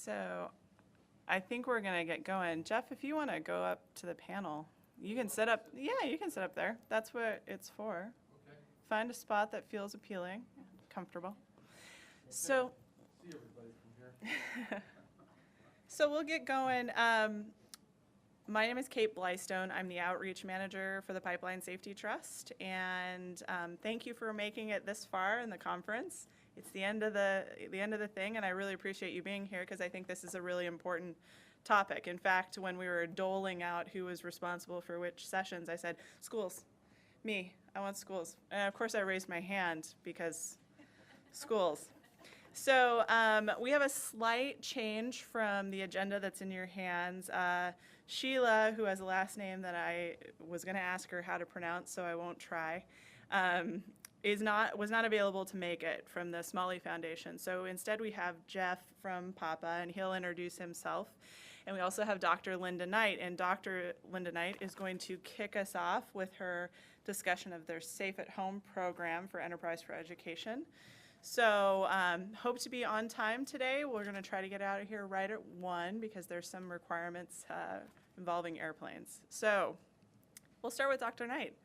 So I think we're going to get going. Jeff, if you want to go up to the panel, you can sit up. Yeah, you can sit up there. That's what it's for. Okay. Find a spot that feels appealing, comfortable. Okay. So, See everybody from here. so we'll get going. My name is Kate Blystone. I'm the outreach manager for the Pipeline Safety Trust, and thank you for making it this far in the conference. It's the end of the thing, and I really appreciate you being here because I think this is a really important topic. In fact, when we were doling out who was responsible for which sessions, I said, schools, me, I want schools. And of course I raised my hand because schools. So we have a slight change from the agenda that's in your hands. Sheila, who has a last name that I was going to ask her how to pronounce, so I won't try, was not available to make it from the Smalley Foundation. So instead we have Jeff from PAPA, and he'll introduce himself. And we also have Dr. Linda Knight, and Dr. Linda Knight is going to kick us off with her discussion of their Safe at Home program for Enterprise for Education. So hope to be on time today. We're going to try to get out of here right at 1 because there's some requirements involving airplanes. So we'll start with Dr. Knight.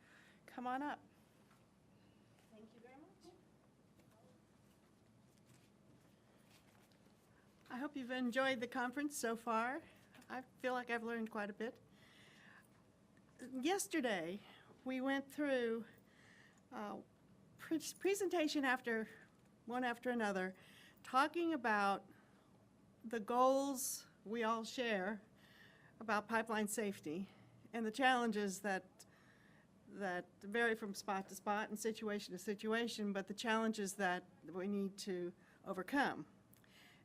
Come on up. Thank you very much. I hope you've enjoyed the conference so far. I feel like I've learned quite a bit. Yesterday, we went through presentation after one after another, talking about the goals we all share about pipeline safety and the challenges that vary from spot to spot and situation to situation, but the challenges that we need to overcome.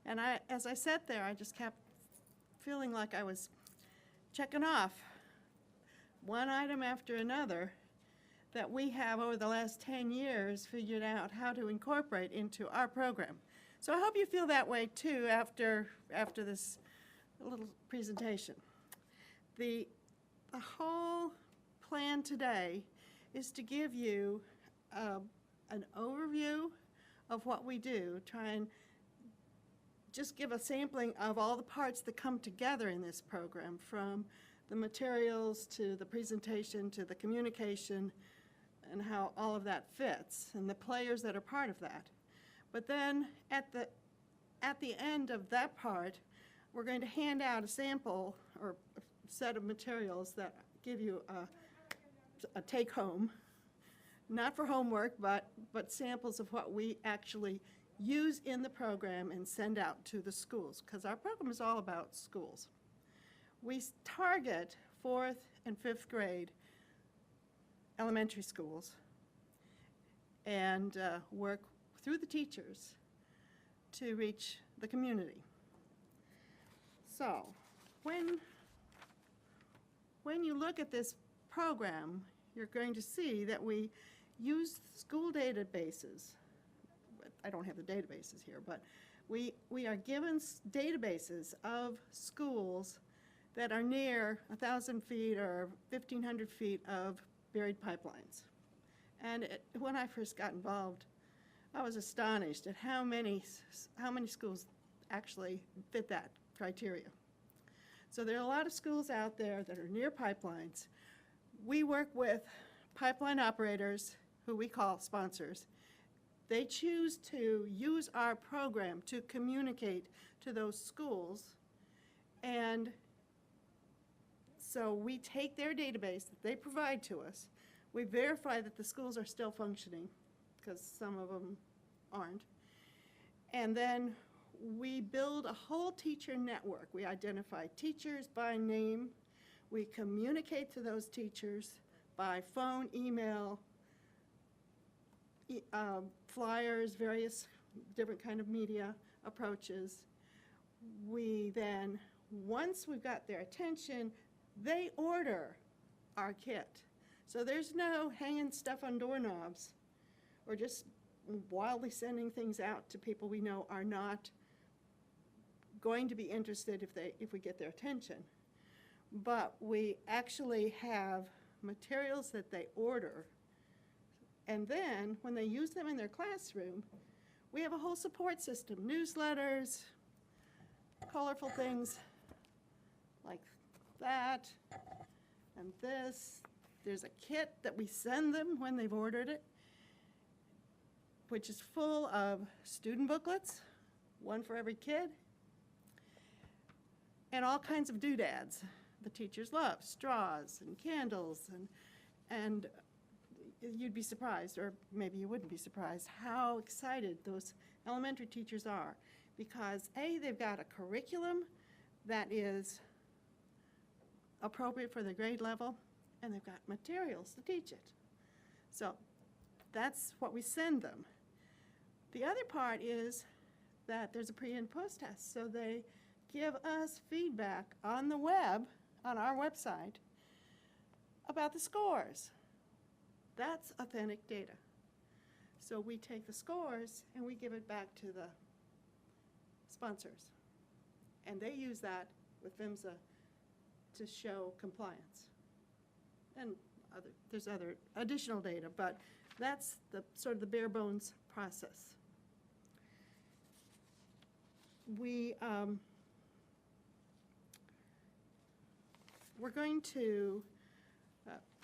And as I sat there, I just kept feeling like I was checking off one item after another that we have over the last 10 years figured out how to incorporate into our program. So I hope you feel that way too after this little presentation. The whole plan today is to give you an overview of what we do, try and just give a sampling of all the parts that come together in this program, from the materials to the presentation to the communication, and how all of that fits, and the players that are part of that. But then at the end of that part, we're going to hand out a sample or a set of materials that give you a take-home, not for homework, but samples of what we actually use in the program and send out to the schools, because our program is all about schools. We target 4th and 5th grade elementary schools and work through the teachers to reach the community. So when you look at this program, you're going to see that we use school databases. I don't have the databases here, but we are given databases of schools that are near 1,000 feet or 1,500 feet of buried pipelines. And when I first got involved, I was astonished at how many schools actually fit that criteria. So there are a lot of schools out there that are near pipelines. We work with pipeline operators, who we call sponsors. They choose to use our program to communicate to those schools, and so we take their database that they provide to us, we verify that the schools are still functioning, because some of them aren't, and then we build a whole teacher network. We identify teachers by name, we communicate to those teachers by phone, email, flyers, various different kind of media approaches. We then, once we've got their attention, they order our kit. So there's no hanging stuff on doorknobs or just wildly sending things out to people we know are not going to be interested if we get their attention. But we actually have materials that they order, and then when they use them in their classroom, we have a whole support system, newsletters, colorful things like that and this. There's a kit that we send them when they've ordered it, which is full of student booklets, one for every kid, and all kinds of doodads the teachers love, straws and candles, and you'd be surprised, or maybe you wouldn't be surprised, how excited those elementary teachers are, because A, they've got a curriculum that is appropriate for their grade level, and they've got materials to teach it. So that's what we send them. The other part is that there's a pre and post test, so they give us feedback on the web, on our website, about the scores. That's authentic data. So we take the scores and we give it back to the sponsors. And they use that with PHMSA to show compliance. And there's other additional data, but that's the sort of the bare bones process. We're going to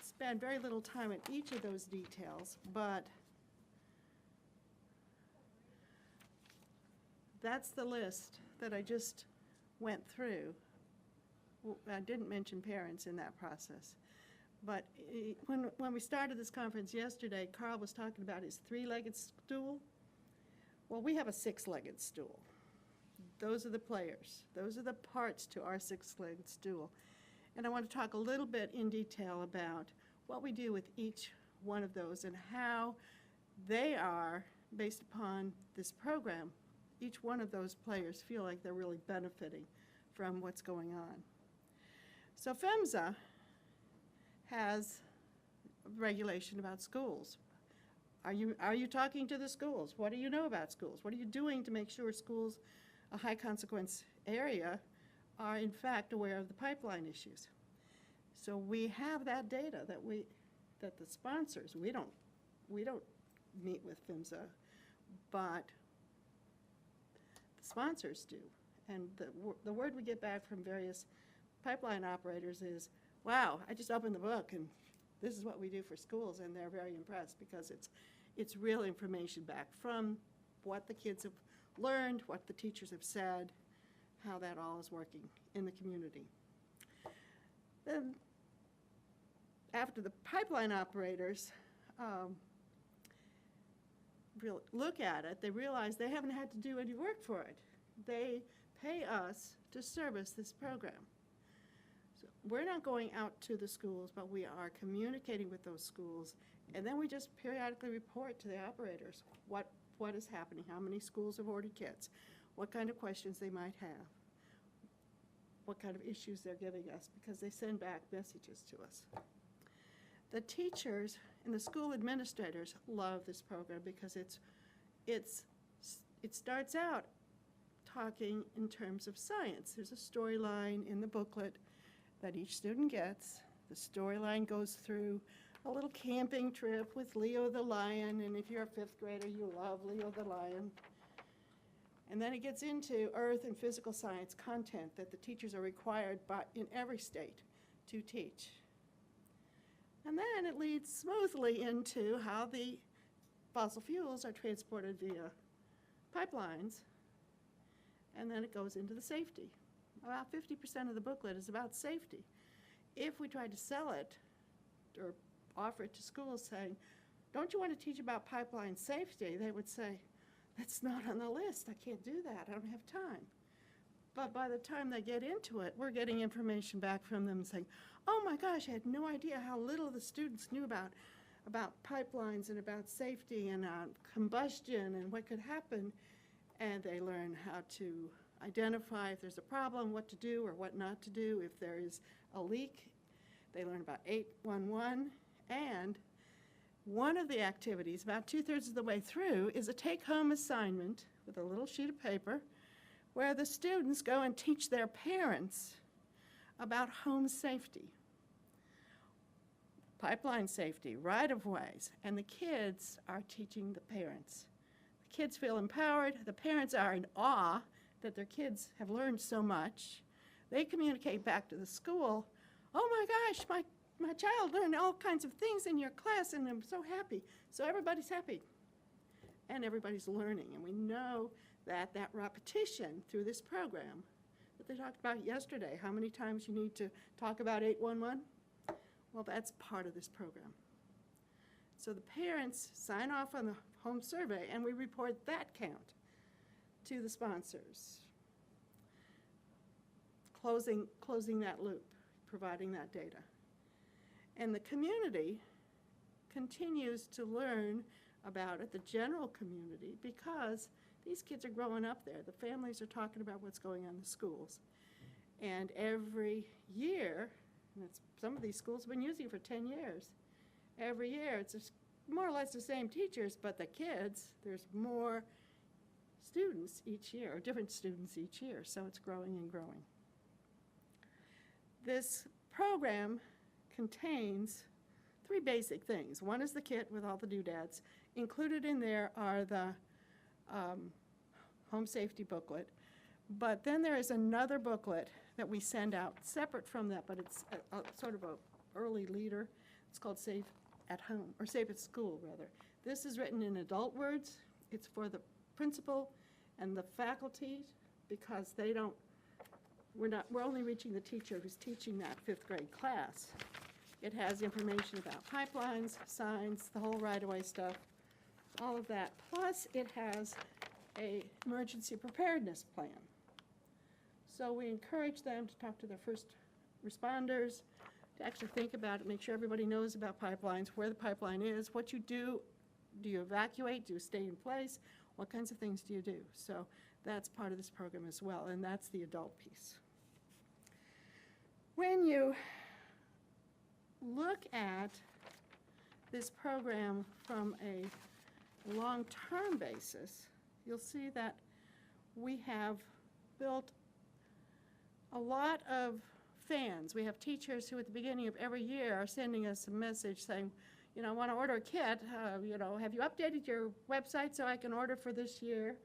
spend very little time at each of those details, but that's the list that I just went through. I didn't mention parents in that process. But when we started this conference yesterday, Carl was talking about his 3-legged stool. Well, we have a 6-legged stool. Those are the players. Those are the parts to our 6-legged stool. And I want to talk a little bit in detail about what we do with each one of those and how they are, based upon this program, each one of those players feel like they're really benefiting from what's going on. So PHMSA has regulation about schools. Are you talking to the schools? What do you know about schools? What are you doing to make sure schools, a high consequence area, are in fact aware of the pipeline issues? So we have that data that the sponsors, we don't meet with PHMSA, but the sponsors do. And the word we get back from various pipeline operators is, wow, I just opened the book and this is what we do for schools, and they're very impressed because it's real information back from what the kids have learned, what the teachers have said, how that all is working in the community. Then after the pipeline operators look at it, they realize they haven't had to do any work for it. They pay us to service this program. So we're not going out to the schools, but we are communicating with those schools, and then we just periodically report to the operators what is happening, how many schools have ordered kits, what kind of questions they might have, what kind of issues they're giving us, because they send back messages to us. The teachers and the school administrators love this program because it starts out talking in terms of science. There's a storyline in the booklet that each student gets. The storyline goes through a little camping trip with Leo the lion, and if you're a 5th grader, you love Leo the lion. And then it gets into earth and physical science content that the teachers are required in every state to teach. And then it leads smoothly into how the fossil fuels are transported via pipelines, and then it goes into the safety. About 50% of the booklet is about safety. If we tried to sell it or offer it to schools saying, don't you want to teach about pipeline safety? They would say, that's not on the list. I can't do that. I don't have time. But by the time they get into it, we're getting information back from them saying, oh my gosh, I had no idea how little the students knew about pipelines and about safety and combustion and what could happen. And they learn how to identify if there's a problem, what to do or what not to do. If there is a leak, they learn about 811. And one of the activities, about 2/3 of the way through, is a take-home assignment with a little sheet of paper where the students go and teach their parents about home safety, pipeline safety, right-of-ways, and the kids are teaching the parents. The kids feel empowered. The parents are in awe that their kids have learned so much. They communicate back to the school, oh my gosh, my child learned all kinds of things in your class and I'm so happy. So everybody's happy and everybody's learning. And we know that that repetition through this program that they talked about yesterday, how many times you need to talk about 811, well, that's part of this program. So the parents sign off on the home survey and we report that count to the sponsors. Closing that loop, providing that data. And the community continues to learn about it, the general community, because these kids are growing up there. The families are talking about what's going on in the schools. And every year, and some of these schools have been using it for 10 years, every year it's just more or less the same teachers, but the kids, there's more students each year, or different students each year, so it's growing and growing. This program contains 3 basic things. One is the kit with all the doodads. Included in there are the home safety booklet. But then there is another booklet that we send out separate from that, but it's a sort of an early leader. It's called Safe at Home, or Safe at School, rather. This is written in adult words. It's for the principal and the faculty because they don't, we're only reaching the teacher who's teaching that 5th grade class. It has information about pipelines, signs, the whole right-of-way stuff, all of that. Plus, it has an emergency preparedness plan. So we encourage them to talk to their first responders, to actually think about it, make sure everybody knows about pipelines, where the pipeline is, what you do. Do you evacuate? Do you stay in place? What kinds of things do you do? So that's part of this program as well, and that's the adult piece. When you look at this program from a long-term basis, you'll see that we have built a lot of fans. We have teachers who at the beginning of every year are sending us a message saying, you know, I want to order a kit, you know, have you updated your website so I can order for this year?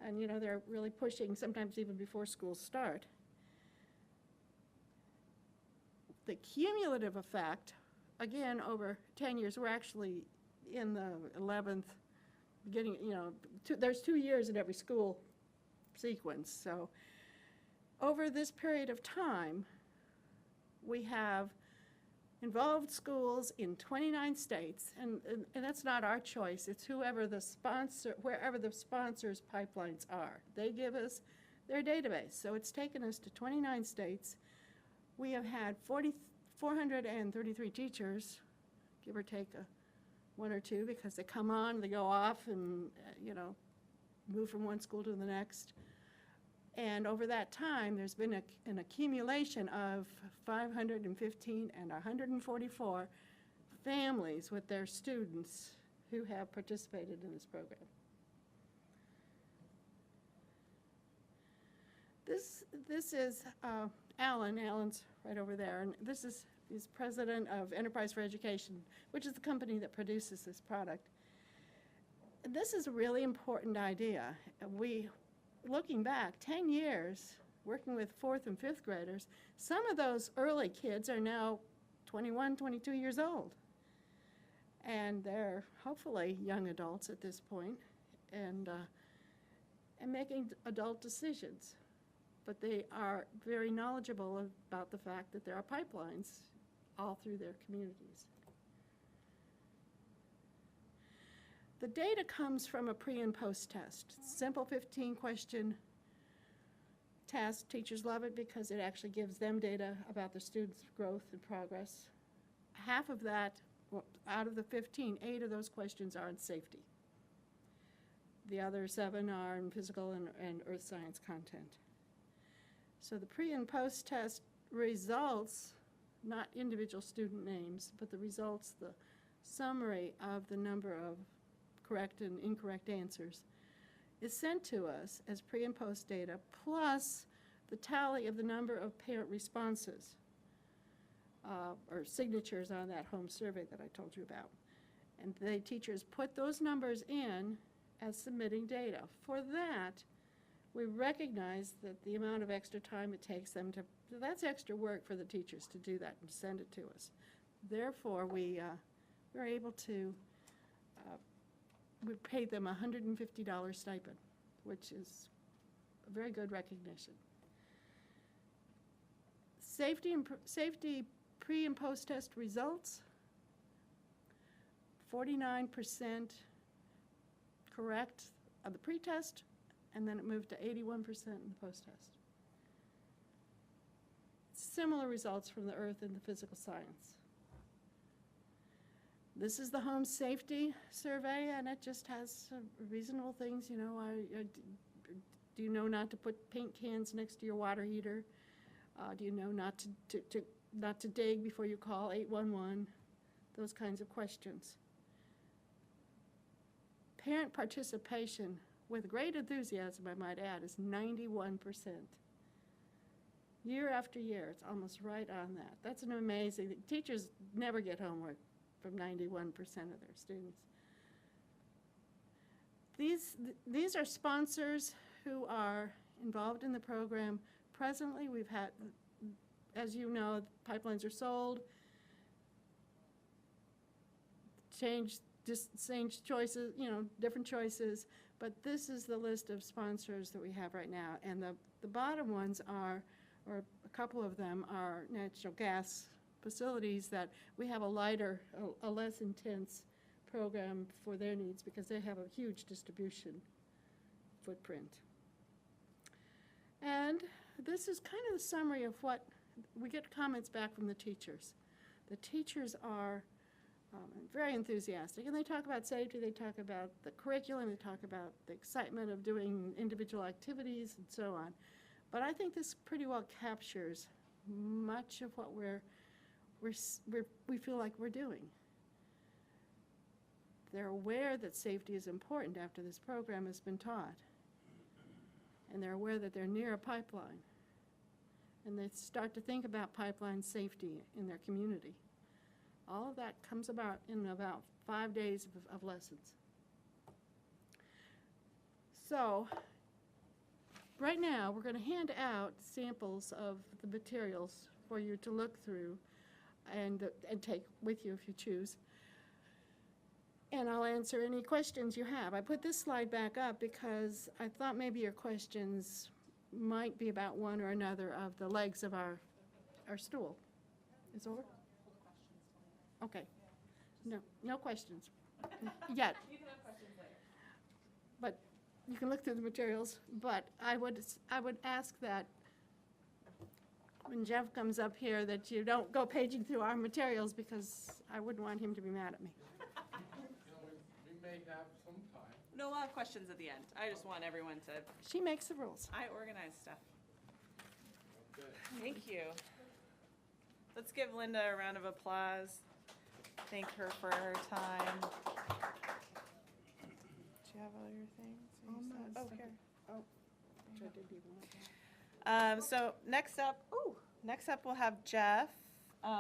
And, you know, they're really pushing, sometimes even before schools start. The cumulative effect, again, over 10 years, we're actually in the 11th, beginning, you know, there's 2 years in every school sequence. So over this period of time, we have involved schools in 29 states, and that's not our choice. It's whoever the sponsor, wherever the sponsors' pipelines are. They give us their database. So it's taken us to 29 states. We have had 433 teachers, give or take 1 or 2, because they come on, they go off, and you know, move from one school to the next. And over that time, there's been an accumulation of 515 and 144 families with their students who have participated in this program. This is Alan. Alan's right over there, and he's president of Enterprise for Education, which is the company that produces this product. And this is a really important idea. Looking back 10 years, working with 4th and 5th graders, some of those early kids are now 21, 22 years old. And they're hopefully young adults at this point and making adult decisions. But they are very knowledgeable about the fact that there are pipelines all through their communities. The data comes from a pre and post test. Simple 15-question test. Teachers love it because it actually gives them data about the students' growth and progress. Half of that, well, out of the 15, 8 of those questions are in safety. The other 7 are in physical and earth science content. So the pre and post test results, not individual student names, but the results, the summary of the number of correct and incorrect answers, is sent to us as pre and post data, plus the tally of the number of parent responses or signatures on that home survey that I told you about. And the teachers put those numbers in as submitting data. For that, we recognize that the amount of extra time it takes them to, that's extra work for the teachers to do that and send it to us. Therefore, we're able to, we paid them a $150 stipend, which is a very good recognition. Safety pre- and post-test results, 49% correct of the pre-test, and then it moved to 81% in the post-test. Similar results from the earth and the physical science. This is the home safety survey, and it just has reasonable things, you know, do you know not to put paint cans next to your water heater? Do you know not to dig before you call 811? Those kinds of questions. Parent participation, with great enthusiasm, I might add, is 91%. Year after year, it's almost right on that. That's an amazing, teachers never get homework from 91% of their students. These are sponsors who are involved in the program. Presently, we've had, as you know, pipelines are sold, change choices, you know, different choices, but this is the list of sponsors that we have right now. And the bottom ones are, or a couple of them are natural gas facilities that we have a lighter, a less intense program for their needs because they have a huge distribution footprint. And this is kind of the summary of what we get comments back from the teachers. The teachers are very enthusiastic, and they talk about safety, they talk about the curriculum, they talk about the excitement of doing individual activities and so on. But I think this pretty well captures much of what we feel like we're doing. They're aware that safety is important after this program has been taught. And they're aware that they're near a pipeline. And they start to think about pipeline safety in their community. All of that comes about in about 5 days of lessons. So, right now, we're going to hand out samples of the materials for you to look through and take with you if you choose. And I'll answer any questions you have. I put this slide back up because I thought maybe your questions might be about one or another of the legs of our stool. Is it over? Okay. No questions yet. You can have questions later. But you can look through the materials. But I would ask that when Jeff comes up here that you don't go paging through our materials because I wouldn't want him to be mad at me. We may have some time. No, we'll have questions at the end. I just want everyone to, She makes the rules. I organize stuff. Okay. Thank you. Let's give Linda a round of applause. Thank her for her time. Do you have all your things? Are you set? Oh, here. Which I didn't even want to. So next up we'll have Jeff. Do you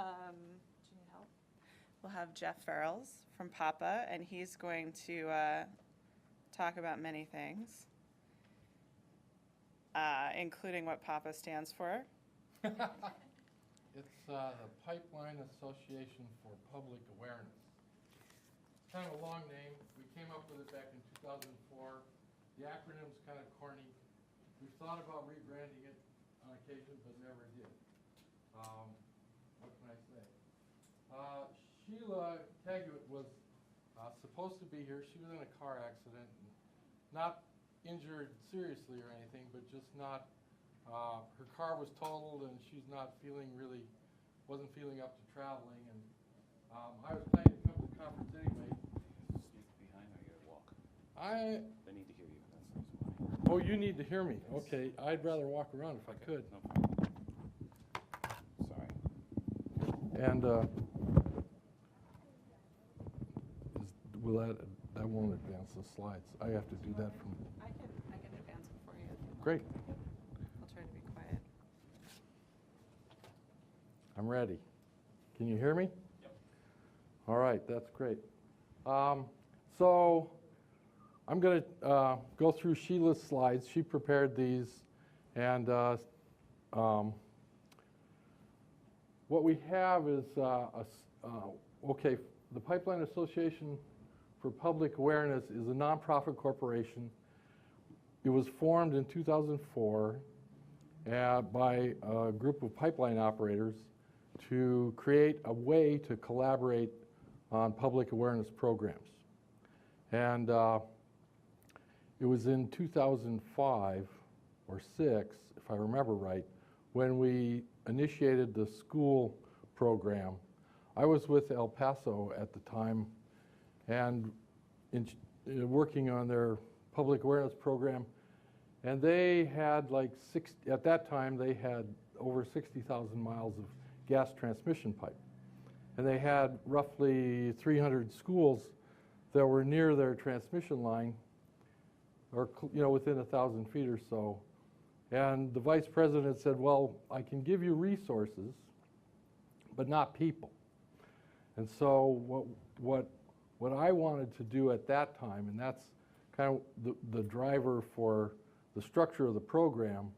need help? We'll have Jeff Farrells from Papa, and he's going to talk about many things, including what Papa stands for. It's the Pipeline Association for Public Awareness. It's kind of a long name. We came up with it back in 2004. The acronym's kind of corny. We've thought about rebranding it on occasion, but never did. What can I say? Sheila Taguit was supposed to be here. She was in a car accident, not injured seriously or anything, but just not, her car was totaled and she's not wasn't feeling up to traveling. And I was planning to come to the conference anyway. Speak behind or you gotta walk? They need to hear you, that's the reason why. Oh, you need to hear me. Okay, I'd rather walk around if I could. No problem. Sorry. And that won't advance the slides. I have to do that from. I can advance it for you. Great. I'll try to be quiet. I'm ready. Can you hear me? Yep. All right, that's great. So I'm going to go through Sheila's slides. She prepared these, and what we have is, okay, the Pipeline Association for Public Awareness is a nonprofit corporation. It was formed in 2004 by a group of pipeline operators to create a way to collaborate on public awareness programs. And it was in 2005 or 6, if I remember right, when we initiated the school program. I was with El Paso at the time and working on their public awareness program, and they had like at that time they had over 60,000 miles of gas transmission pipe, and they had roughly 300 schools that were near their transmission line, or within 1,000 feet or so. And the vice president said, well, I can give you resources, but not people. And so what I wanted to do at that time, and that's kind of the driver for the structure of the program,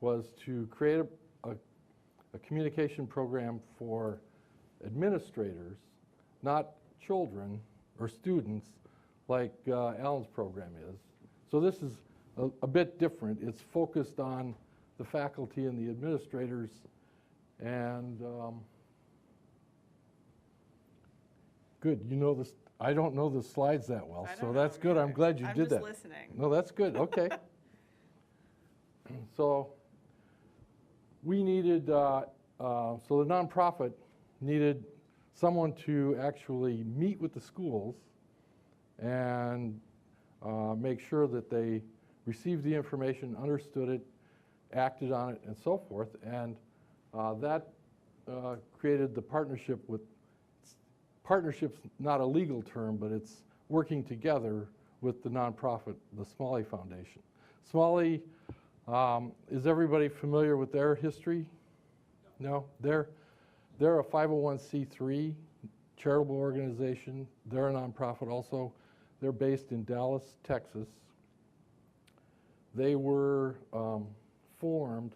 was to create a communication program for administrators, not children or students like Alan's program is. So this is a bit different. It's focused on the faculty and the administrators, and good. You know this. I don't know the slides that well, so that's good. I'm glad you did that. I'm just listening. No, that's good. Okay. So we needed, so the nonprofit needed someone to actually meet with the schools and make sure that they received the information, understood it, acted on it, and so forth. And that created the partnership with, partnership's not a legal term, but it's working together with the nonprofit, the Smalley Foundation. Smalley, is everybody familiar with their history? No? They're a 501c3 charitable organization. They're a nonprofit also. They're based in Dallas, Texas. They were formed,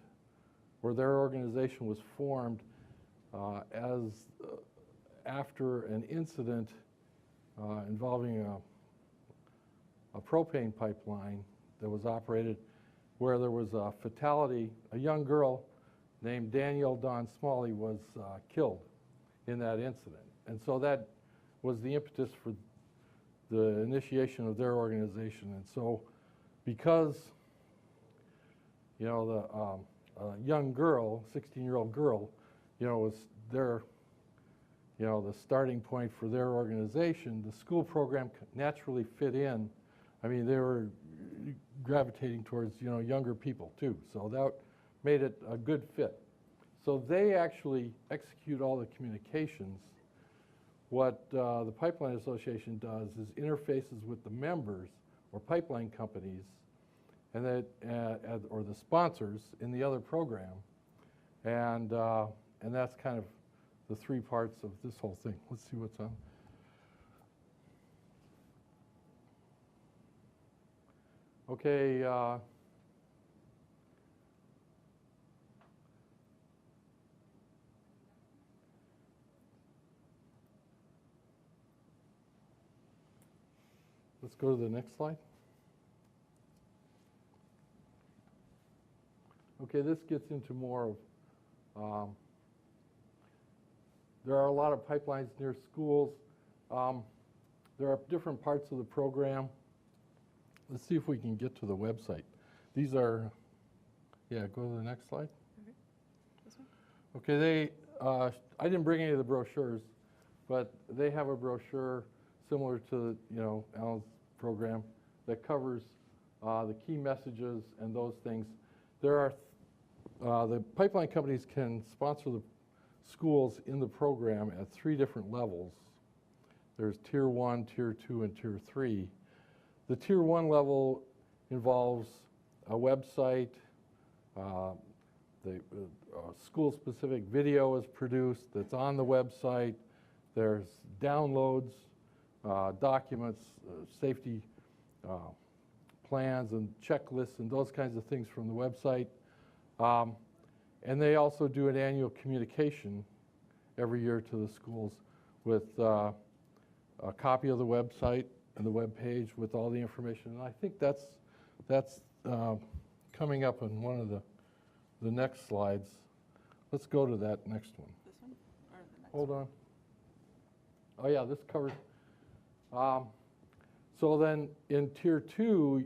or their organization was formed after an incident involving a propane pipeline that was operated where there was a fatality. A young girl named Danielle Dawn Smalley was killed in that incident. And so that was the impetus for the initiation of their organization. And so because, you know, the young girl, 16-year-old girl, you know, was their, you know, the starting point for their organization, the school program naturally fit in. I mean, they were gravitating towards, you know, younger people too. So that made it a good fit. So they actually execute all the communications. What the Pipeline Association does is interfaces with the members or pipeline companies and that, or the sponsors in the other program. And that's kind of the three parts of this whole thing. Let's see what's on. Okay. Let's go to the next slide. Okay, this gets into more of, there are a lot of pipelines near schools. There are different parts of the program. Let's see if we can get to the website. These are, yeah, go to the next slide. This one? Okay, I didn't bring any of the brochures, but they have a brochure similar to, you know, Alan's program that covers the key messages and those things. There are, the pipeline companies can sponsor the schools in the program at 3 different levels. There's Tier 1, Tier 2, and Tier 3. The Tier 1 level involves a website, the school-specific video is produced that's on the website. There's downloads, documents, safety plans and checklists and those kinds of things from the website. And they also do an annual communication every year to the schools with a copy of the website and the web page with all the information. And I think that's coming up in one of the next slides. Let's go to that next one. This one or the next Hold one? on. Oh yeah, this covers. So then in Tier 2,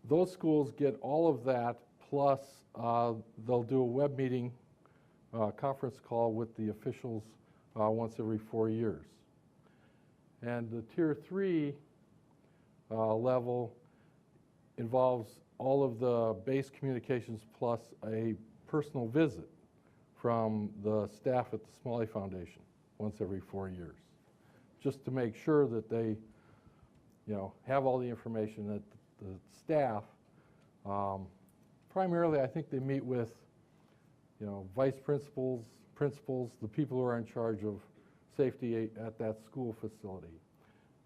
those schools get all of that, plus they'll do a web meeting, conference call with the officials once every 4 years. And the Tier 3 level involves all of the base communications plus a personal visit from the staff at the Smalley Foundation once every 4 years, just to make sure that they, have all the information that the staff, primarily I think they meet with, vice principals, the people who are in charge of safety at that school facility.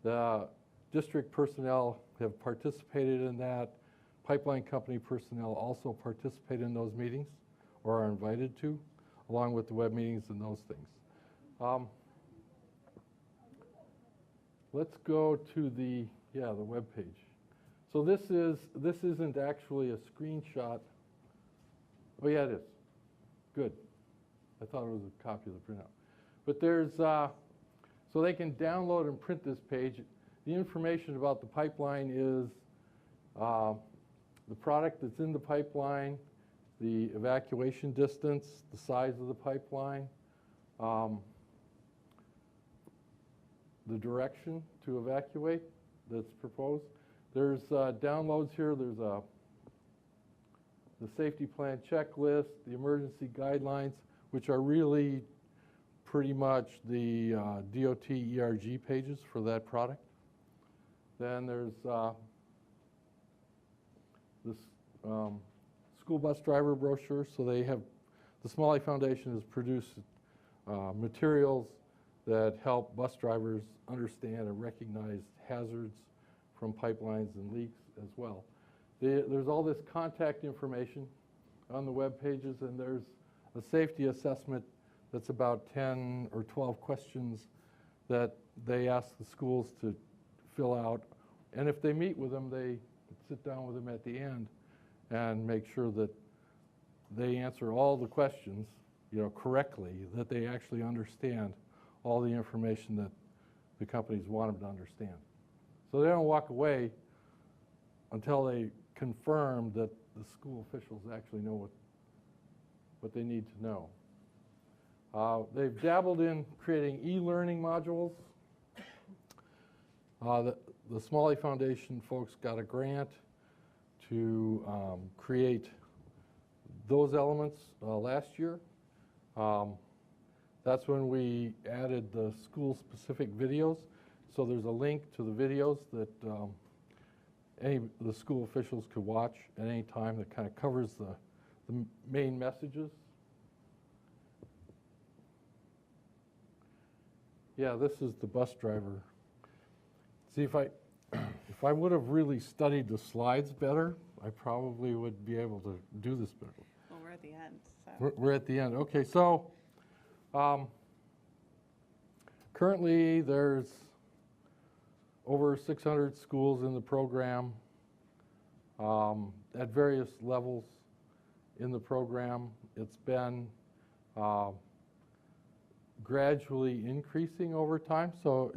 The district personnel have participated in that. Pipeline company personnel also participate in those meetings or are invited to, along with the web meetings and those things. Let's go to the web page. So this isn't actually a screenshot. Oh yeah, it is. Good. I thought it was a copy of the printout. But there's, so they can download and print this page. The information about the pipeline is the product that's in the pipeline, the evacuation distance, the size of the pipeline, the direction to evacuate that's proposed. There's downloads here. There's the safety plan checklist, the emergency guidelines, which are really pretty much the DOT ERG pages for that product. Then there's this school bus driver brochure. So they have, the Smalley Foundation has produced materials that help bus drivers understand and recognize hazards from pipelines and leaks as well. There's all this contact information on the web pages, and there's a safety assessment that's about 10 or 12 questions that they ask the schools to fill out. And if they meet with them, they sit down with them at the end and make sure that they answer all the questions, correctly, that they actually understand all the information that the companies want them to understand. So they don't walk away until they confirm that the school officials actually know what they need to know. They've dabbled in creating e-learning modules. The Smalley Foundation folks got a grant to create those elements last year. That's when we added the school-specific videos. So there's a link to the videos that any of the school officials could watch at any time that kind of covers the main messages. Yeah, this is the bus driver. See, if I would have really studied the slides better, I probably would be able to do this better. Well, we're at the end, so. We're at the end. Okay, so currently there's over 600 schools in the program at various levels in the program. It's been gradually increasing over time, so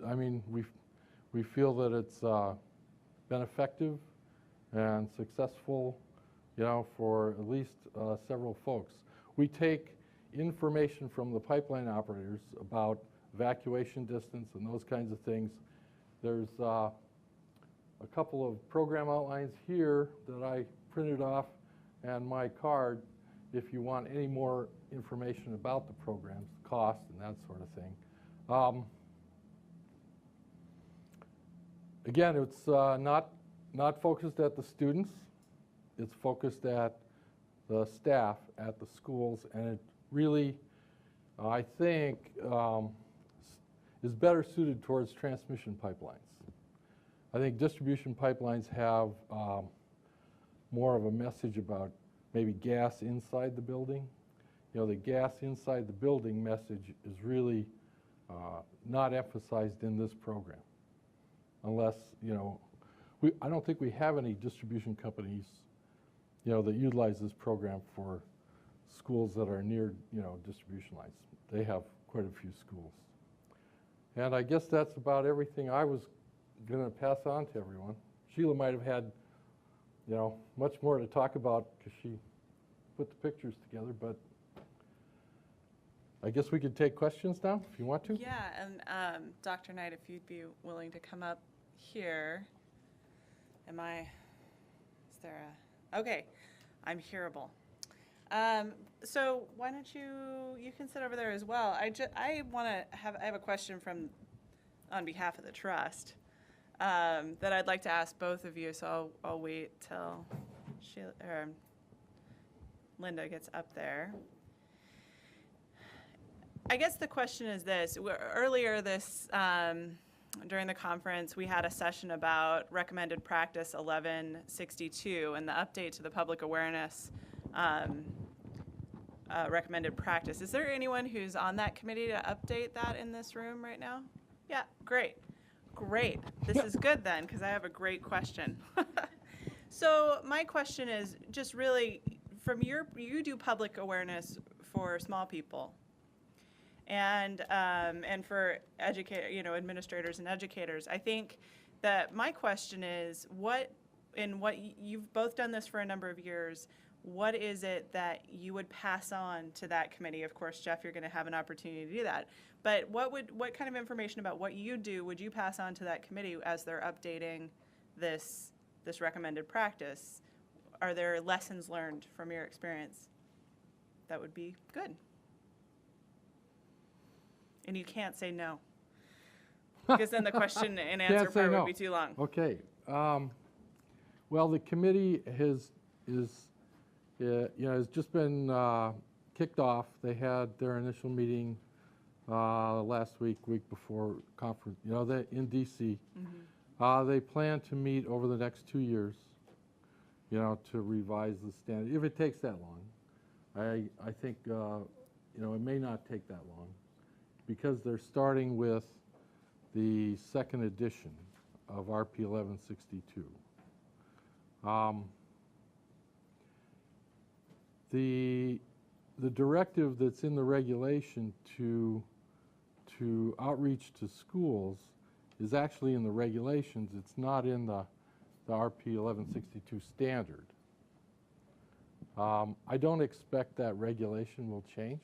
I mean, we feel that it's been effective and successful, for at least several folks. We take information from the pipeline operators about evacuation distance and those kinds of things. There's a couple of program outlines here that I printed off and my card if you want any more information about the programs, cost and that sort of thing. Again, it's not focused at the students. It's focused at the staff at the schools, and it really, I think, is better suited towards transmission pipelines. I think distribution pipelines have more of a message about maybe gas inside the building. You know, the gas inside the building message is really not emphasized in this program, unless, you know, I don't think we have any distribution companies, you know, that utilize this program for schools that are near, you know, distribution lines. They have quite a few schools. And I guess that's about everything I was going to pass on to everyone. Sheila might have had, you know, much more to talk about because she put the pictures together, but I guess we could take questions now if you want to. Yeah, and Dr. Knight, if you'd be willing to come up here. Is there a, okay, I'm hearable. So why don't you can sit over there as well. I have a question on behalf of the trust that I'd like to ask both of you, so I'll wait till Linda gets up there. I guess the question is this. Earlier during the conference, we had a session about recommended practice 1162 and the update to the public awareness recommended practice. Is there anyone who's on that committee to update that in this room right now? Yeah, great. Great. This is good then, because I have a great question. So my question is just really from you do public awareness for small people. And for administrators and educators, I think that my question is, you've both done this for a number of years, what is it that you would pass on to that committee? Of course, Jeff, you're going to have an opportunity to do that. But what kind of information about what you do would you pass on to that committee as they're updating this recommended practice? Are there lessons learned from your experience? That would be good. And you can't say no, because then the question and answer part would be too long. Okay. Well, the committee has just been kicked off. They had their initial meeting last week before conference. In D.C. Mm-hmm. They plan to meet over the next 2 years. To revise the standard. If it takes that long, I think it may not take that long, because they're starting with the second edition of RP 1162. The directive that's in the regulation to outreach to schools is actually in the regulations. It's not in the RP 1162 standard. I don't expect that regulation will change.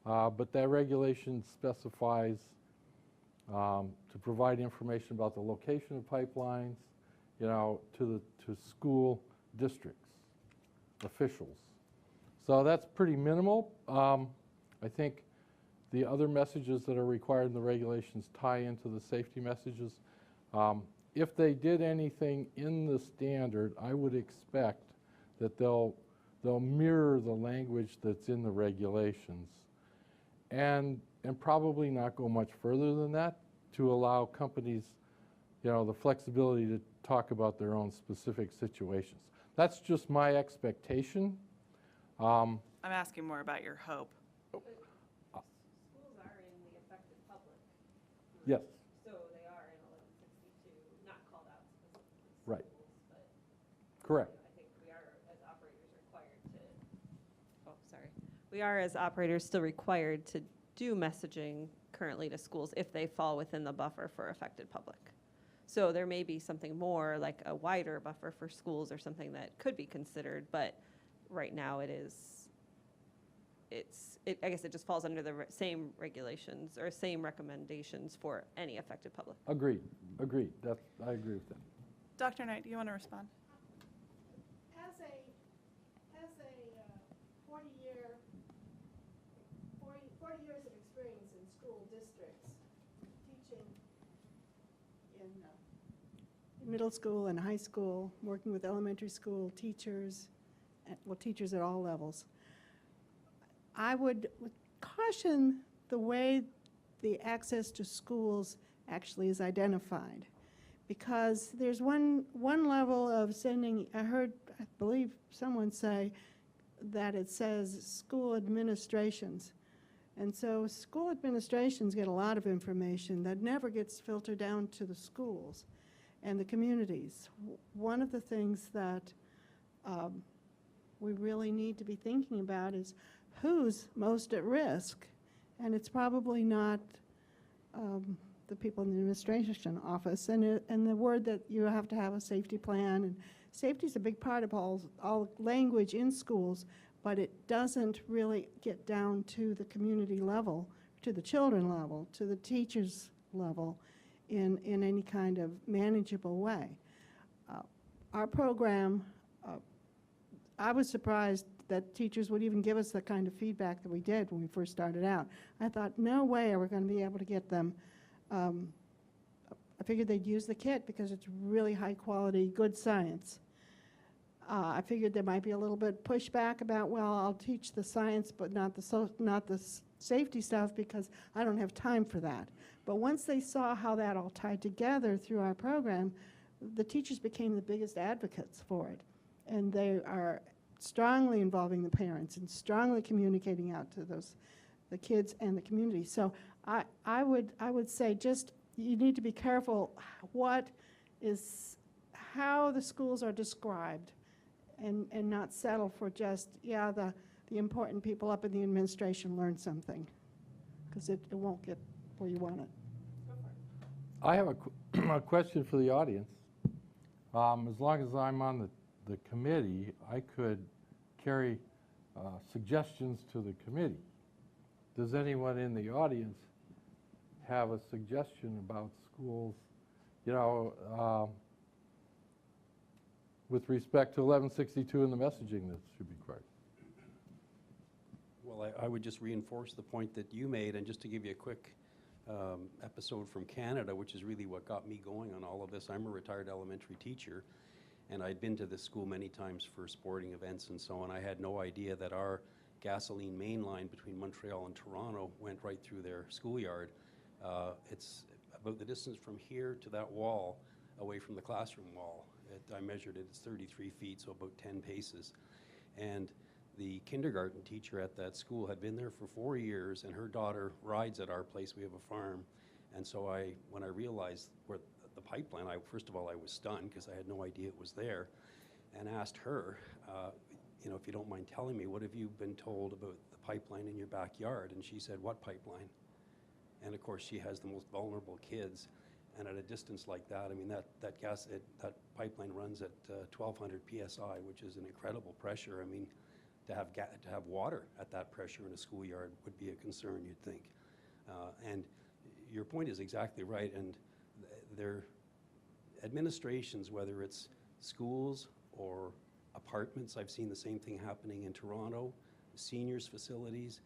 But that regulation specifies to provide information about the location of pipelines, to school districts, officials. So that's pretty minimal. I think the other messages that are required in the regulations tie into the safety messages. If they did anything in the standard, I would expect that they'll mirror the language that's in the regulations. And probably not go much further than that to allow companies, the flexibility to talk about their own specific situations. That's just my expectation. I'm asking more about your hope. Schools are in the affected public. Yes. So they are in 1162, not called out specifically Right. schools, but Correct. I think we are, as operators, required to, we are, as operators, still required to do messaging currently to schools if they fall within the buffer for affected public. So there may be something more, like a wider buffer for schools or something that could be considered, but right now I guess it just falls under the same regulations or same recommendations for any affected public. Agreed. I agree with that. Dr. Knight, do you want to respond? As a 40 years of experience in school districts, teaching in middle school and high school, working with elementary school teachers, teachers at all levels, I would caution the way the access to schools actually is identified, because there's one level of sending, I believe someone say that it says school administrations. And so school administrations get a lot of information that never gets filtered down to the schools and the communities. One of the things that we really need to be thinking about is who's most at risk. And it's probably not the people in the administration office. And the word that you have to have a safety plan, and safety is a big part of all language in schools, but it doesn't really get down to the community level, to the children level, to the teachers level in any kind of manageable way. Our program, I was surprised that teachers would even give us the kind of feedback that we did when we first started out. I thought, no way are we going to be able to get them. I figured they'd use the kit because it's really high quality, good science. I figured there might be a little bit pushback about, well, I'll teach the science but not the safety stuff because I don't have time for that. But once they saw how that all tied together through our program, the teachers became the biggest advocates for it. And they are strongly involving the parents and strongly communicating out to the kids and the community. So I would say just you need to be careful how the schools are described and not settle for just, yeah, the important people up in the administration learn something, because it won't get where you want it. I have a question for the audience. As long as I'm on the committee, I could carry suggestions to the committee. Does anyone in the audience have a suggestion about schools, with respect to 1162 and the messaging that should be required? Well, I would just reinforce the point that you made, and just to give you a quick episode from Canada, which is really what got me going on all of this. I'm a retired elementary teacher, and I'd been to this school many times for sporting events and so on. I had no idea that our gasoline main line between Montreal and Toronto went right through their schoolyard. It's about the distance from here to that wall, away from the classroom wall. I measured it, it's 33 feet, so about 10 paces. And the kindergarten teacher at that school had been there for 4 years, and her daughter rides at our place. We have a farm. And so when I realized where the pipeline, first of all, I was stunned because I had no idea it was there, and asked her, if you don't mind telling me, what have you been told about the pipeline in your backyard? And she said, what pipeline? And of course, she has the most vulnerable kids. And at a distance like that, I mean, that pipeline runs at 1,200 PSI, which is an incredible pressure. I mean, to have water at that pressure in a schoolyard would be a concern, you'd think. And your point is exactly right. And their administrations, whether it's schools or apartments, I've seen the same thing happening in Toronto, seniors facilities,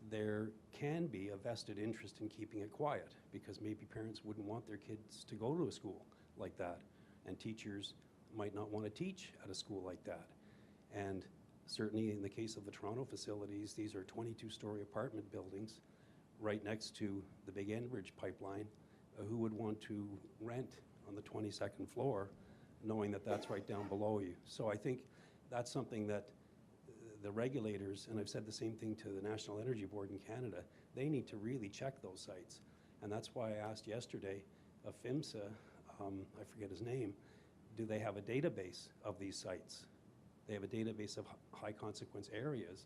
there can be a vested interest in keeping it quiet because maybe parents wouldn't want their kids to go to a school like that, and teachers might not want to teach at a school like that. And certainly in the case of the Toronto facilities, these are 22-story apartment buildings right next to the big Enbridge pipeline. Who would want to rent on the 22nd floor knowing that that's right down below you? So I think that's something that the regulators, and I've said the same thing to the National Energy Board in Canada, they need to really check those sites. And that's why I asked yesterday of PHMSA, I forget his name, do they have a database of these sites? They have a database of high consequence areas,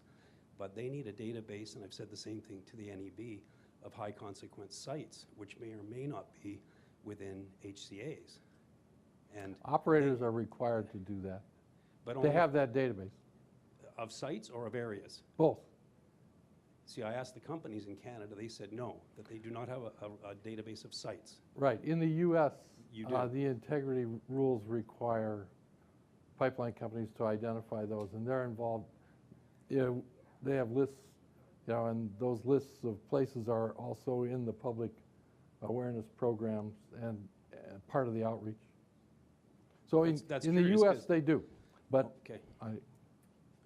but they need a database, and I've said the same thing to the NEB, of high consequence sites, which may or may not be within HCAs. And Operators are required to do that. but They only have that database. of sites or of areas? Both. See, I asked the companies in Canada, they said no, that they do not have a database of sites. Right. In the U.S., You do. the integrity rules require pipeline companies to identify those, and they're involved. They have lists, and those lists of places are also in the public awareness programs and part of the outreach. So That's in the curious, U.S., 'cause- they do, but Okay.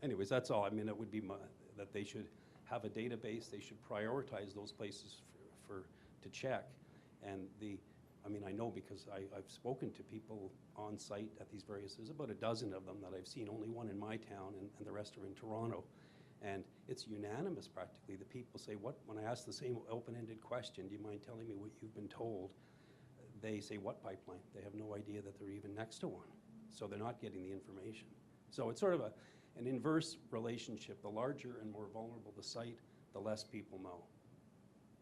Anyways, that's all. I mean, it would be that they should have a database. They should prioritize those places to check. And I mean, I know because I've spoken to people on site at these various, there's about a dozen of them that I've seen, only one in my town, and the rest are in Toronto. And it's unanimous practically. The people say, when I ask the same open-ended question, do you mind telling me what you've been told? They say, what pipeline? They have no idea that they're even next to one. So they're not getting the information. So it's sort of an inverse relationship. The larger and more vulnerable the site, the less people know.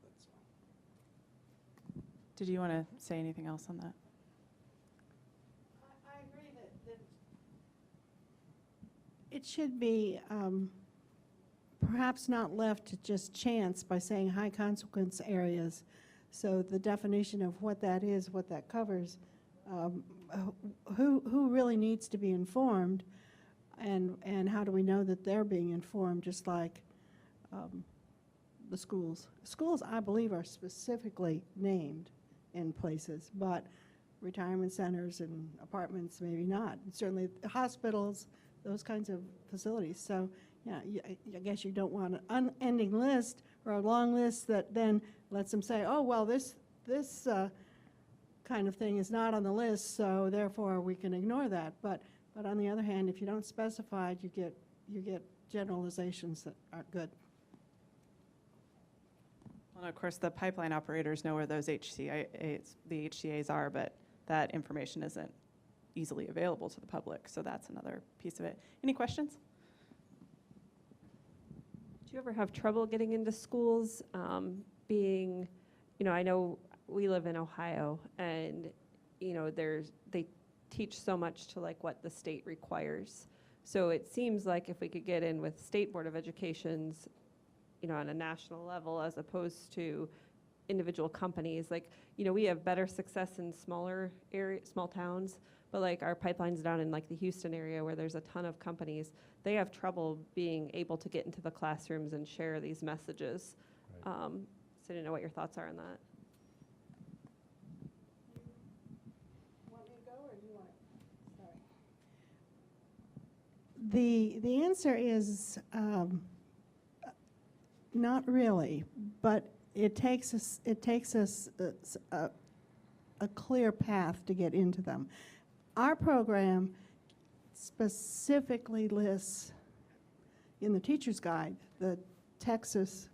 That's all. Did you want to say anything else on that? I agree that it should be perhaps not left to just chance by saying high consequence areas. So the definition of what that is, what that covers, who really needs to be informed, and how do we know that they're being informed, just like the schools. Schools, I believe, are specifically named in places, but retirement centers and apartments, maybe not. And certainly hospitals, those kinds of facilities. So, yeah, I guess you don't want an unending list or a long list that then lets them say, oh, well, this kind of thing is not on the list, so therefore we can ignore that. But on the other hand, if you don't specify it, you get generalizations that aren't good. Well, of course, the pipeline operators know where those the HCAs are, but that information isn't easily available to the public, so that's another piece of it. Any questions? Do you ever have trouble getting into schools? Being, I know we live in Ohio, and they teach so much to like what the state requires. So it seems like if we could get in with State Board of Education's, on a national level, as opposed to individual companies, like, we have better success in small towns, but like our pipelines down in like the Houston area where there's a ton of companies, they have trouble being able to get into the classrooms and share these messages. Right. So I didn't know what your thoughts are on that. Want me to go, or do you want it? Sorry. The answer is not really, but it takes us a clear path to get into them. Our program specifically lists in the teacher's guide the Texas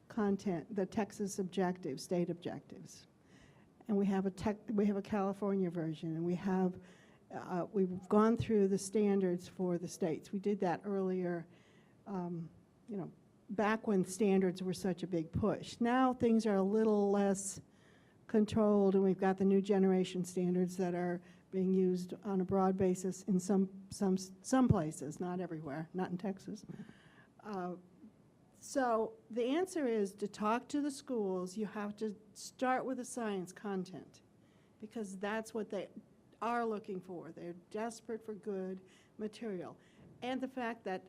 content, the Texas objectives, state objectives, and we have a California version, and we've gone through the standards for the states. We did that earlier, back when standards were such a big push. Now things are a little less controlled, and we've got the new generation standards that are being used on a broad basis in some places, not everywhere, not in Texas. So the answer is to talk to the schools. You have to start with the science content, because that's what they are looking for. They're desperate for good material. And the fact that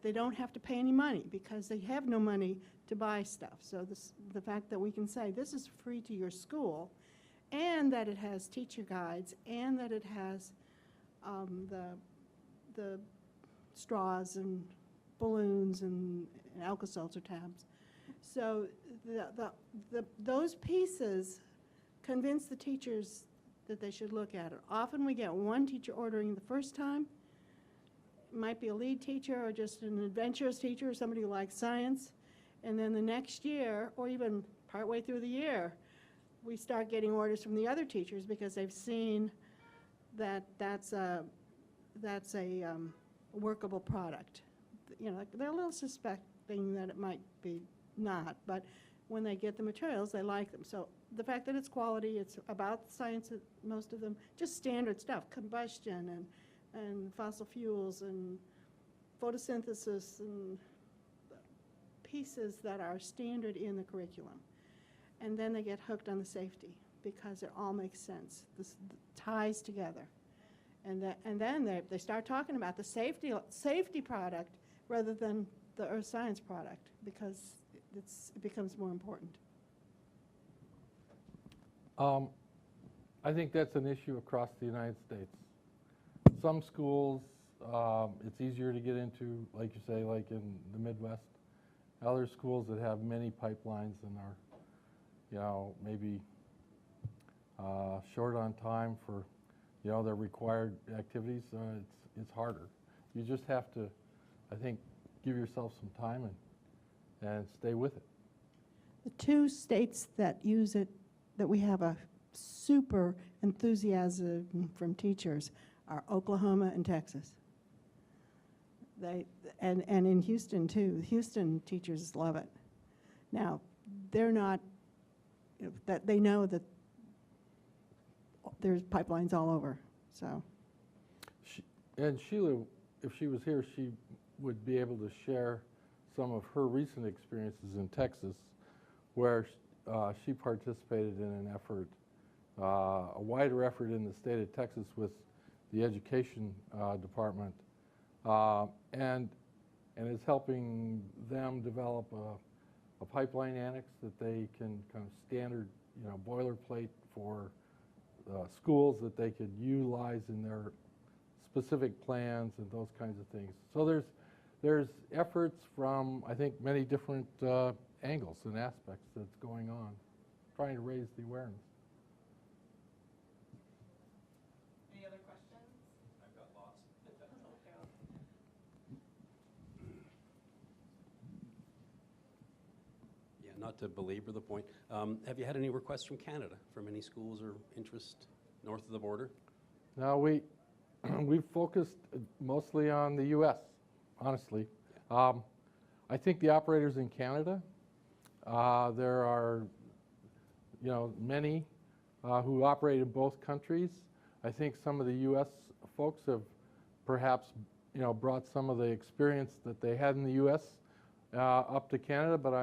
they don't have to pay any money, because they have no money to buy stuff. So the fact that we can say this is free to your school, and that it has teacher guides, and that it has the straws and balloons and Alka-Seltzer tabs. So those pieces convince the teachers that they should look at it. Often we get one teacher ordering the first time. It might be a lead teacher or just an adventurous teacher or somebody who likes science. And then the next year, or even partway through the year, we start getting orders from the other teachers because they've seen that that's a workable product. Like they're a little suspecting that it might be not, but when they get the materials, they like them. So the fact that it's quality, it's about science, most of them, just standard stuff, combustion and fossil fuels and photosynthesis and pieces that are standard in the curriculum. And then they get hooked on the safety because it all makes sense. This ties together. And then they start talking about the safety product rather than the earth science product, because it becomes more important. I think that's an issue across the United States. Some schools, it's easier to get into, like you say, like in the Midwest. Other schools that have many pipelines and are, maybe short on time for, their required activities, it's harder. You just have to, I think, give yourself some time and stay with it. The two states that use it, that we have a super enthusiasm from teachers, are Oklahoma and Texas. And in Houston too. Houston teachers love it. Now, they're not, that they know that there's pipelines all over, so. And Sheila, if she was here, she would be able to share some of her recent experiences in Texas, where she participated in an effort, a wider effort in the state of Texas with the education department, and is helping them develop a pipeline annex that they can kind of standard, boilerplate for schools that they could utilize in their specific plans and those kinds of things. So there's efforts from, I think, many different angles and aspects that's going on, trying to raise the awareness. Any other questions? I've got lots. Yeah, not to belabor the point, have you had any requests from Canada, from any schools or interest north of the border? Now, we've focused mostly on the U.S., honestly. I think the operators in Canada, there are, many who operate in both countries. I think some of the U.S. folks have perhaps, brought some of the experience that they had in the U.S. Up to Canada, but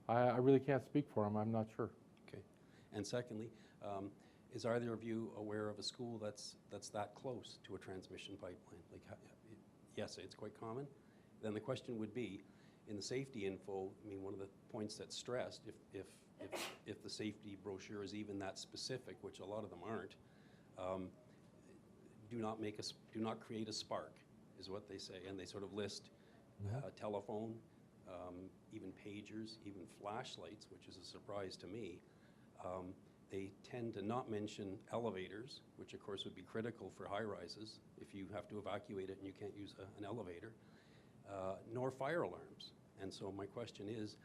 I really can't speak for them. I'm not sure. Okay. And secondly, is either of you aware of a school that's that close to a transmission pipeline? Like, yes, it's quite common. Then the question would be, in the safety info, I mean, one of the points that's stressed, if the safety brochure is even that specific, which a lot of them aren't, do not create a spark, is what they say, and they sort of list telephone, even pagers, even flashlights, which is a surprise to me. They tend to not mention elevators, which of course would be critical for high-rises if you have to evacuate it and you can't use an elevator, nor fire alarms. And so my question is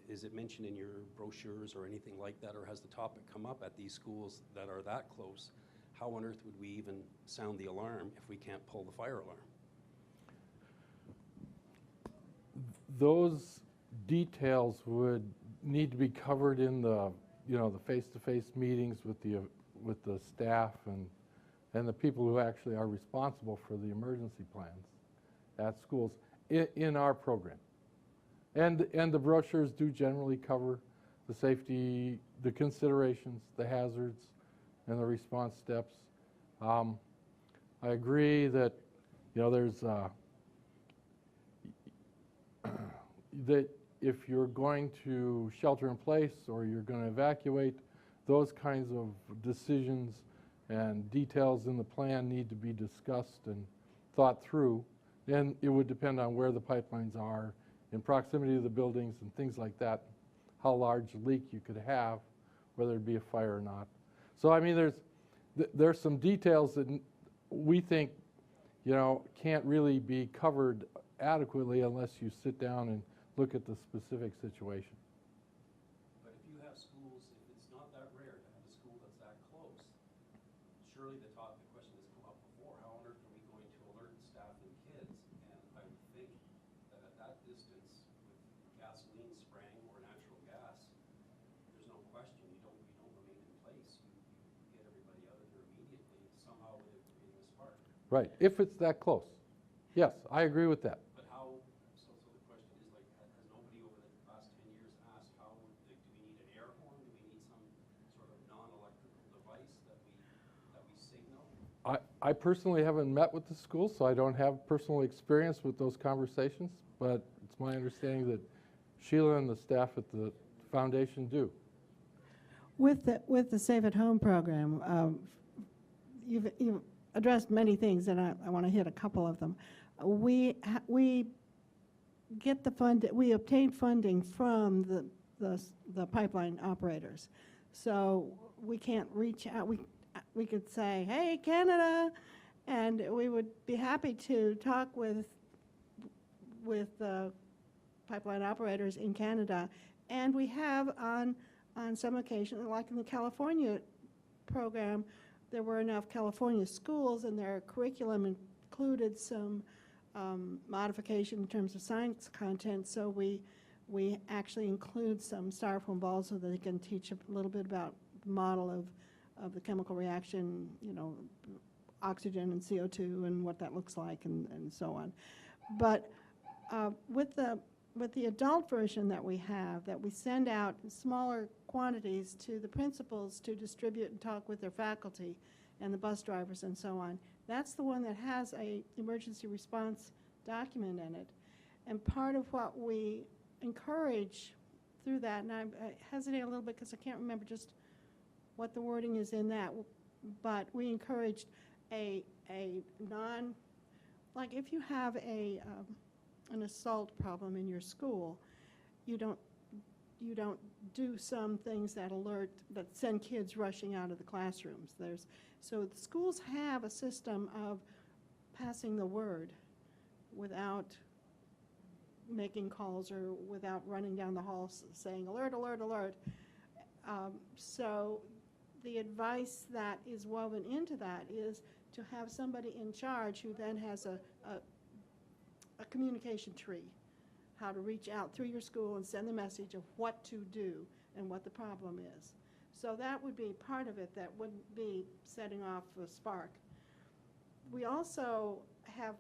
it mentioned in your brochures or anything like that, or has the topic come up at these schools that are that close? How on earth would we even sound the alarm if we can't pull the fire alarm? Those details would need to be covered in the the face-to-face meetings with the staff and the people who actually are responsible for the emergency plans at schools in our program. And the brochures do generally cover the safety, the considerations, the hazards, and the response steps. I agree that there's that if you're going to shelter in place or you're going to evacuate, those kinds of decisions and details in the plan need to be discussed and thought through. And it would depend on where the pipelines are, in proximity to the buildings and things like that, how large a leak you could have, whether it be a fire or not. So I mean, there's some details that we think can't really be covered adequately unless you sit down and look at the specific situation. But if you have schools, if it's not that rare to have a school that's that close, surely the question has come up before, how on earth are we going to alert staff and kids? And I would think that at that distance, with gasoline spraying or natural gas, there's no question you don't remain in place. You get everybody out of there immediately, somehow with it creating a spark. Right, if it's that close. Yes, I agree with that. But how, so the question is, like, has nobody over the last 10 years asked how, do we need an air horn? Do we need some sort of non-electrical device that we signal? I personally haven't met with the school, so I don't have personal experience with those conversations, but it's my understanding that Sheila and the staff at the foundation do. With the Save at Home program, you've addressed many things, and I want to hit a couple of them. We get the fund. We obtain funding from the pipeline operators. So we can't reach out. We could say, hey, Canada, and we would be happy to talk with pipeline operators in Canada. And we have on some occasions, like in the California program, there were enough California schools and their curriculum included some modification in terms of science content, so we actually include some styrofoam balls so that they can teach a little bit about the model of the chemical reaction, you know, oxygen and CO2 and what that looks like and so on. But with the adult version that we have, that we send out in smaller quantities to the principals to distribute and talk with their faculty and the bus drivers and so on, that's the one that has a emergency response document in it. And part of what we encourage through that, and I hesitate a little bit because I can't remember just what the wording is in that, but we encouraged a non, like if you have an assault problem in your school, you don't do some things that send kids rushing out of the classrooms. So the schools have a system of passing the word without making calls or without running down the hall saying alert, alert, alert. So the advice that is woven into that is to have somebody in charge who then has a communication tree, how to reach out through your school and send the message of what to do and what the problem is. So that would be part of it that wouldn't be setting off a spark. We also have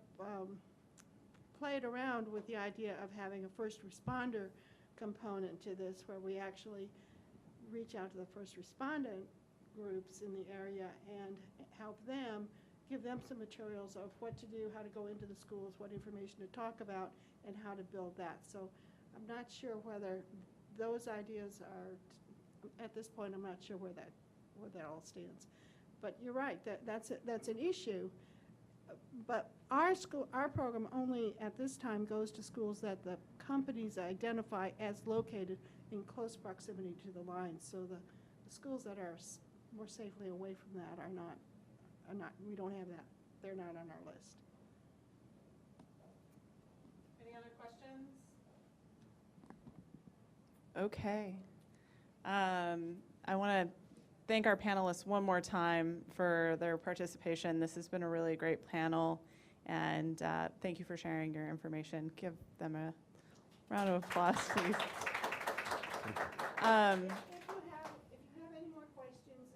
played around with the idea of having a first responder component to this, where we actually reach out to the first respondent groups in the area and help them, give them some materials of what to do, how to go into the schools, what information to talk about, and how to build that. So I'm not sure whether those ideas are, at this point, I'm not sure where that all stands. But you're right, that's an issue. But our program only at this time goes to schools that the companies identify as located in close proximity to the lines. So the schools that are more safely away from that are not, we don't have that. They're not on our list. Any other questions? Okay. I want to thank our panelists one more time for their participation. This has been a really great panel, and thank you for sharing your information. Give them a round of applause, please. If you have any more questions,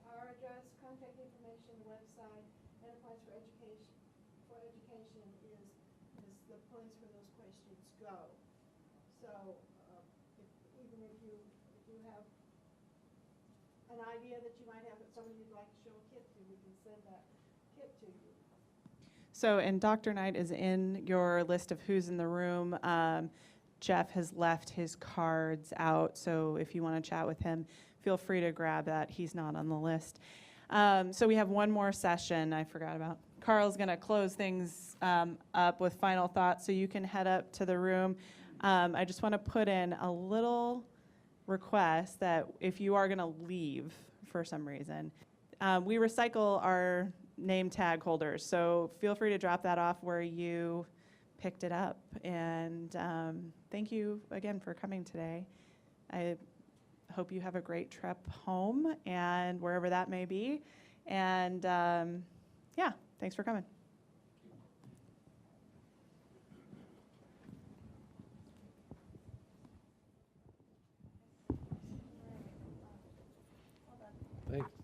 our address, contact information, the website, Enterprise for Education is the place where those questions go. So even if you have an idea that you might have somebody you'd like to show a kit to, we can send that kit to you. So, and Dr. Knight is in your list of who's in the room. Jeff has left his cards out, so if you want to chat with him, feel free to grab that. He's not on the list. So we have one more session I forgot about. Carl's going to close things up with final thoughts, so you can head up to the room. I just want to put in a little request that if you are going to leave for some reason, we recycle our name tag holders, so feel free to drop that off where you picked it up. And thank you again for coming today. I hope you have a great trip home and wherever that may be. And yeah, thanks for coming. Thanks.